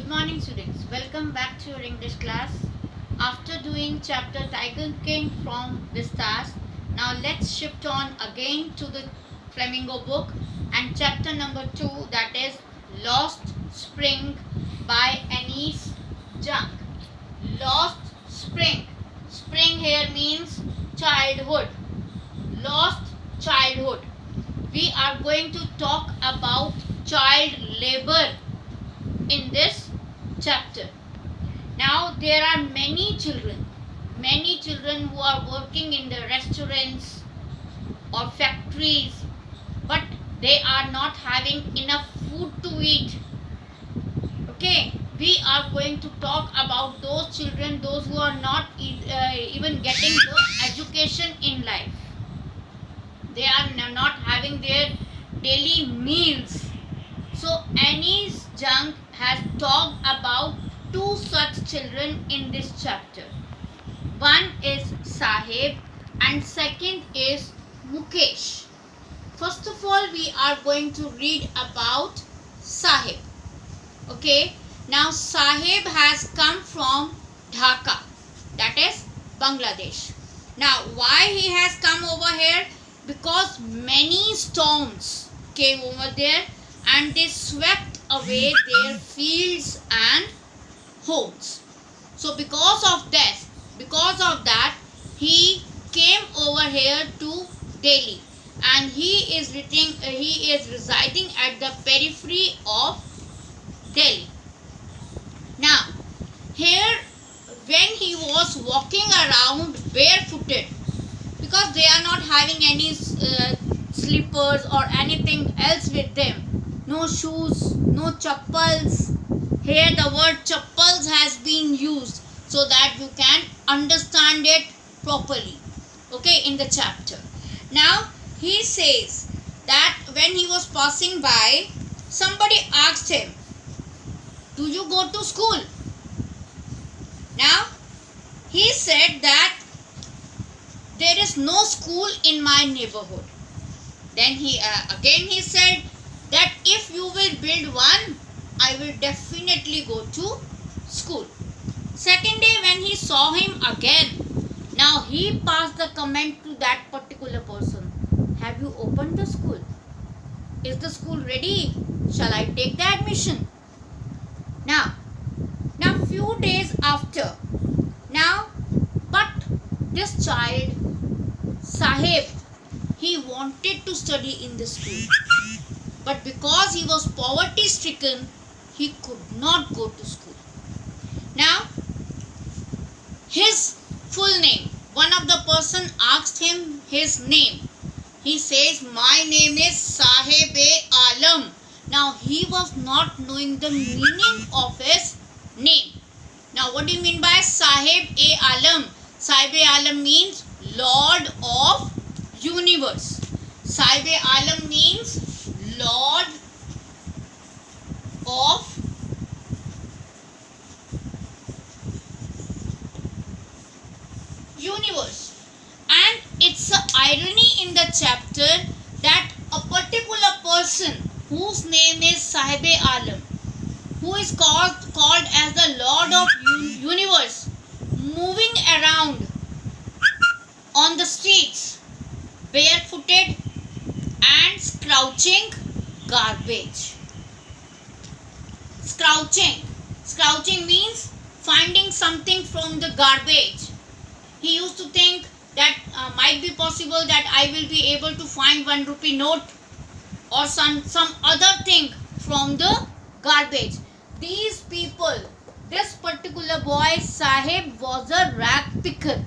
Good morning, students. Welcome back to your English class. After doing chapter Tiger King from Vistas, now let's shift on again to the Flamingo book and chapter number 2, that is Lost Spring by Anise Junk. Lost Spring. Spring here means childhood. Lost childhood. We are going to talk about child labor in this chapter. Now there are many children who are working in the restaurants or factories, but they are not having enough food to eat. Okay, we are going to talk about those children, those who are not even getting the education in life. They are not having their daily meals. So Annie's Junk has talked about two such children in this chapter. One is Sahib and second is Mukesh. First of all, we are going to read about Sahib. Okay, now Sahib has come from Dhaka, that is Bangladesh. Now why he has come over here? Because many storms came over there and they swept away their fields and homes. So because of that, he came over here to Delhi, and he is residing at the periphery of Delhi. Now, here when he was walking around barefooted, because they are not having any slippers or anything else with them, no shoes, no chappals. Here the word chappals has been used so that you can understand it properly. Okay, in the chapter. Now he says that when he was passing by, somebody asked him, "Do you go to school?" Now he said that there is no school in my neighborhood. Then he said that if you will build one, I will definitely go to school. Second day when he saw him again, now he passed the comment to that particular person, "Have you opened the school? Is the school ready? Shall I take the admission?" Now few days after, but this child, Sahib, he wanted to study in the school. But because he was poverty stricken, he could not go to school. Now, his full name, one of the person asked him his name. He says, "My name is Sahib-e-Alam." Now, he was not knowing the meaning of his name. Now, what do you mean by Sahib-e-Alam? Sahib-e-Alam means Lord of Universe. Sahib-e-Alam means Lord of Universe. And it's an irony in the chapter that a particular person whose name is Sahib-e-Alam, who is called as the Lord of Universe, moving around on the streets barefooted and scrouching garbage. Scrouching means finding something from the garbage. He used to think that might be possible that I will be able to find 1 rupee note or some other thing from the garbage. These people, this particular boy Sahib was a rag picker.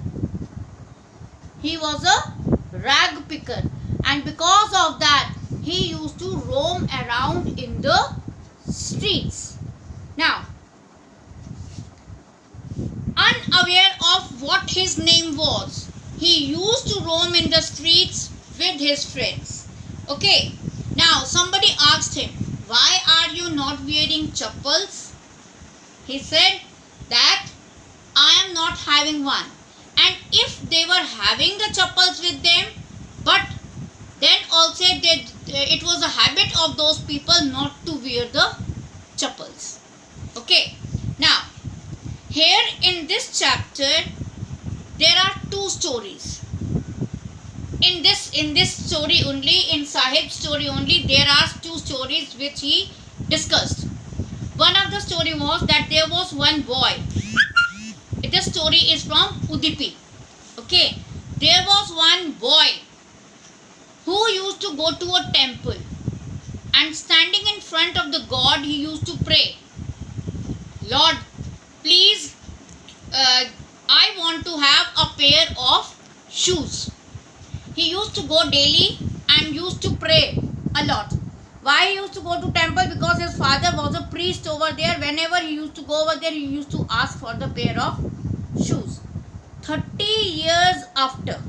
He was a rag picker, and because of that he used to roam around in the streets. Now, unaware of what his name was, he used to roam in the streets with his friends. Okay, now somebody asked him, "Why are you not wearing chappals?" He said that I am not having one. And if they were having the chappals with them, but then also it was a habit of those people not to wear the chappals. Okay. Here in this chapter there are two stories. In this story only, in Sahib's story only, there are two stories which he discussed. One of the story was that there was one boy. This story is from Udupi. Okay, there was one boy who used to go to a temple, and standing in front of the god he used to pray, Lord, please, I want to have a pair of shoes. He used to go daily and used to pray a lot. Why he used to go to temple? Because his father was a priest over there. Whenever he used to go over there, he used to ask for the pair of shoes. 30 years after,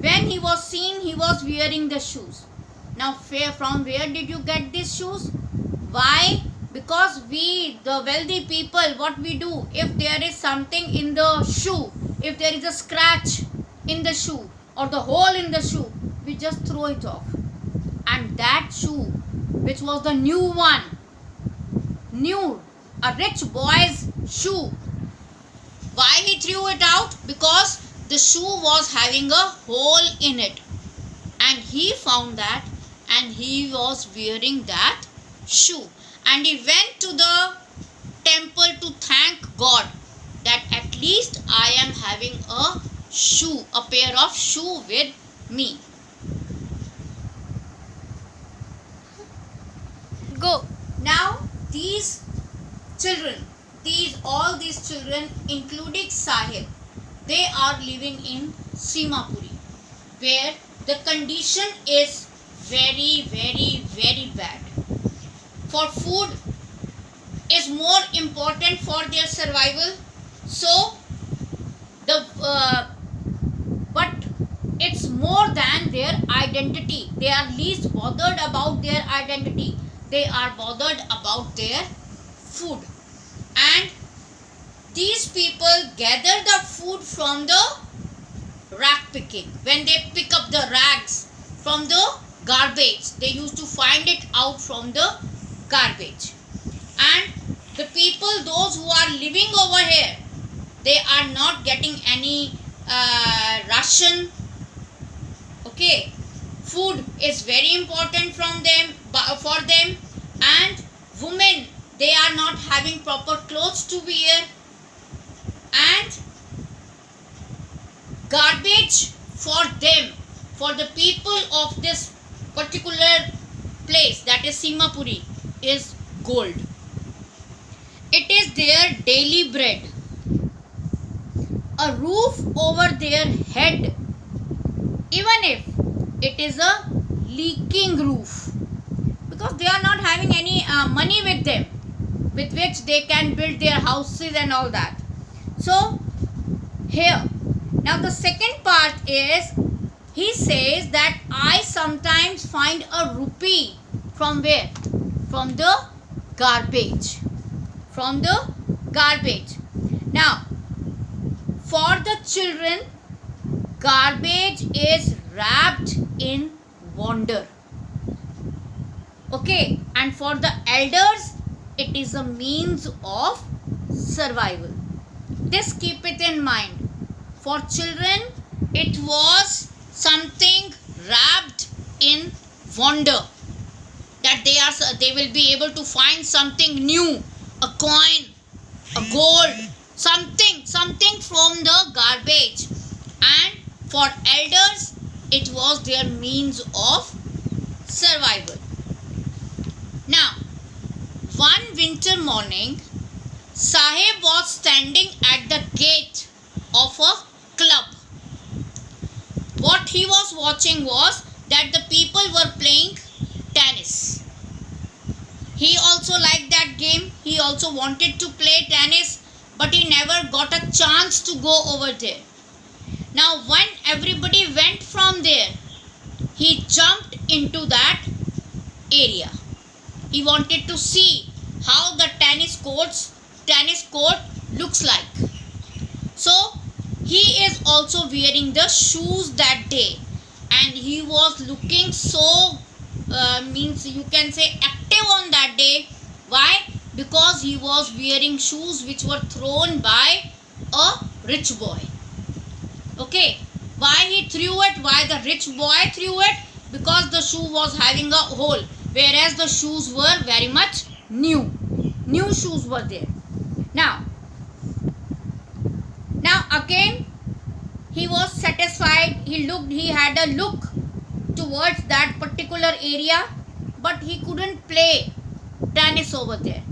when he was seen, he was wearing the shoes. Now, from where did you get these shoes? Why? Because we, the wealthy people, what we do, if there is something in the shoe, if there is a scratch in the shoe or the hole in the shoe, we just throw it off. And that shoe, which was the new one, a rich boy's shoe, why he threw it out? Because the shoe was having a hole in it, and he found that, and he was wearing that shoe, and he went to the temple to thank God that at least I am having a shoe, a pair of shoe with me. Go. Now these children, all these children, including Sahib, they are living in Simapuri, where the condition is very, very, very bad. For food is more important for their survival. So but it's more than their identity. They are least bothered about their identity. They are bothered about their food. And these people gather the food from the rag picking. When they pick up the rags from the garbage, they used to find it out from the garbage. And the people, those who are living over here, they are not getting any ration. Okay, food is very important for them, and women, they are not having proper clothes to wear, and garbage for them, for the people of this particular place, that is Simapuri, is gold. It is their daily bread. A roof over their head, even if it is a leaking roof, because they are not having any money with them, with which they can build their houses and all that. So here, now the second part is, he says that I sometimes find a rupee. From where? From the garbage. From the garbage. Now, for the children, garbage is wrapped in wonder. Okay, and for the elders, it is a means of survival. This keep it in mind. For children, it was something wrapped in wonder, that they will be able to find something new, a coin, a gold, something from the garbage. And for elders, it was their means of survival. Now, one winter morning, Sahib was standing at the gate of a club. What he was watching was that the people were playing tennis. He also liked that game. He also wanted to play tennis, but he never got a chance to go over there. Now, when everybody went from there, he jumped into that area. He wanted to see how the tennis court looks like. So he is also wearing the shoes that day, and he was looking so means you can say active on that day. Why? Because because he was wearing shoes which were thrown by a rich boy. Okay, why he threw it? Why the rich boy threw it? Because the shoe was having a hole, whereas the shoes were very much new. New shoes were there. Now again he was satisfied. He had a look towards that particular area, but he couldn't play tennis over there.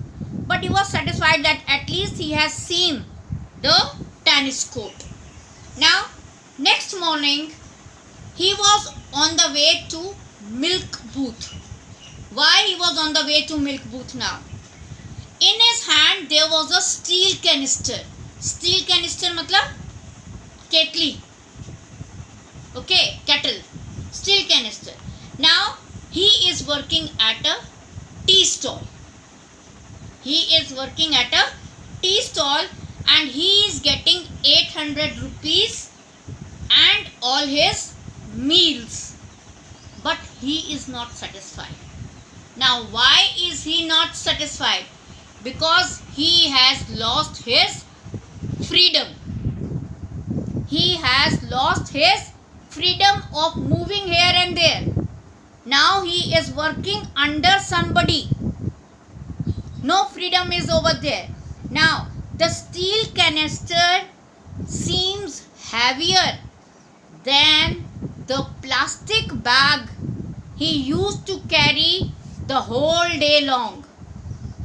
But he was satisfied that at least he has seen the tennis court. Now next morning he was on the way to milk booth. Why he was on the way to milk booth now? In his hand there was a steel canister. Steel canister matlab ketli. Okay, kettle. Steel canister. Now he is working at a tea stall. He is working at a tea stall and he is getting 800 rupees and all his meals. But he is not satisfied. Now why is he not satisfied? Because he has lost his freedom. He has lost his freedom of moving here and there. Now he is working under somebody. No freedom is over there. Now the steel canister seems heavier than the plastic bag he used to carry the whole day long,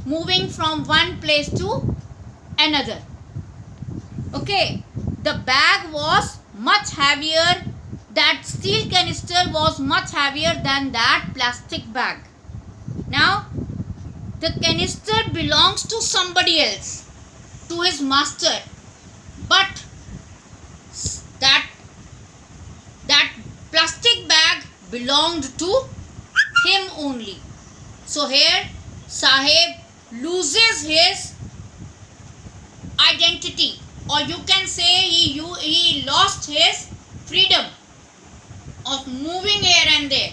moving from one place to another. Okay, the bag was much heavier. That steel canister was much heavier than that plastic bag. Now the canister belongs to somebody else, to his master, but that plastic bag belonged to him only. So here Sahib loses his identity, or you can say he lost his freedom of moving here and there.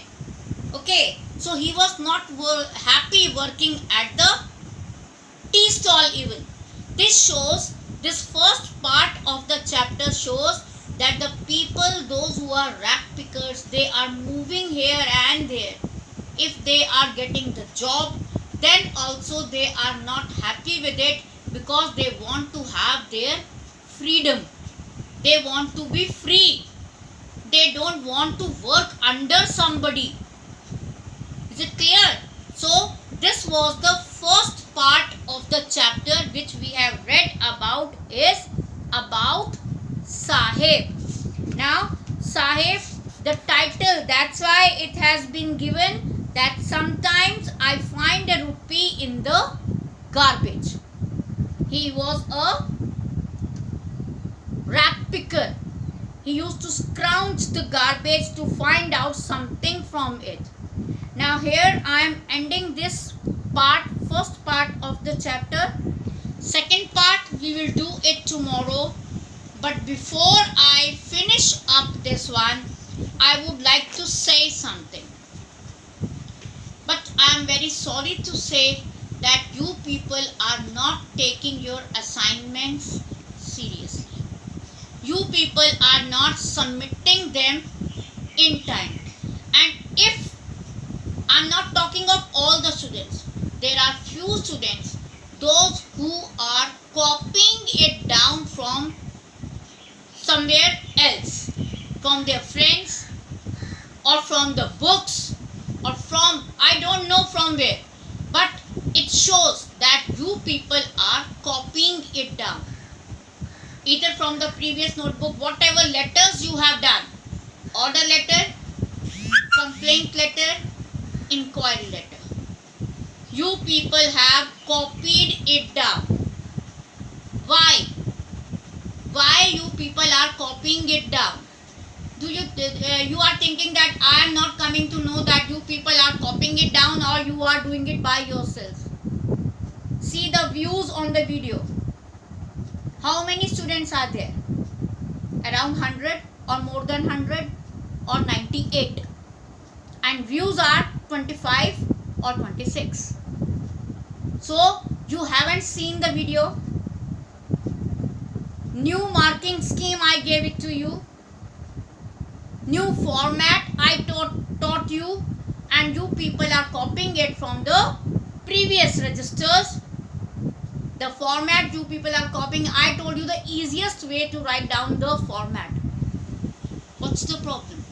Okay, so he was not happy working at the tea stall even. This first part of the chapter shows that the people, those who are rag pickers, they are moving here and there. If they are getting the job, then also they are not happy with it, because they want to have their freedom. They want to be free. They don't want to work under somebody. Is it clear? So this was the first part of the chapter which we have read about, is about Sahib. Now Sahib, the title, that's why it has been given that sometimes I find a rupee in the garbage. He was a rag picker. He used to scrounge the garbage to find out something from it. Now here I am ending this part, first part of the chapter. Second part we will do it tomorrow. But before I finish up this one, I would like to say something. But I am very sorry to say that you people are not taking your assignments seriously. You people are not submitting them in time. And if I'm not talking of all the students, there are few students, those who are copying it down from somewhere else, from their friends or from the books or from I don't know from where, but it shows that you people are copying it down, either from the previous notebook, whatever letters you have done, order letter, complaint letter, inquiry letter, you people have copied it down. Why you people are copying it down? You are thinking that I am not coming to know that you people are copying it down, or you are doing it by yourself? See the views on the video. How many students are there? Around 100 or more than 100 or 98, and views are 25 or 26. So You haven't seen the video? New marking scheme I gave it to you. New format I taught you, and you people are copying it from the previous registers. The format you people are copying, I told you the easiest way to write down the format. What's the problem?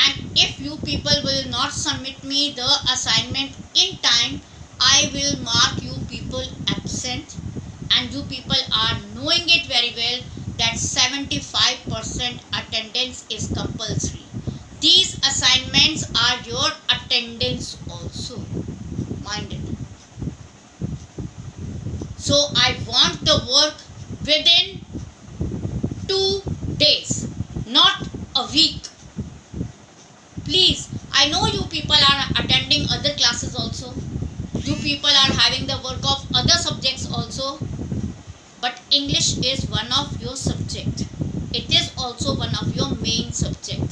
And if you people will not submit me the assignment in time, I will mark you people absent, and you people are knowing it very well that 75% attendance is compulsory. These assignments are your attendance also. Mind it. So I want the work within 2 days, not a week. Please, I know you people are attending other classes also. You people are having the work of other subjects also. But English is one of your subject. It is also one of your main subject.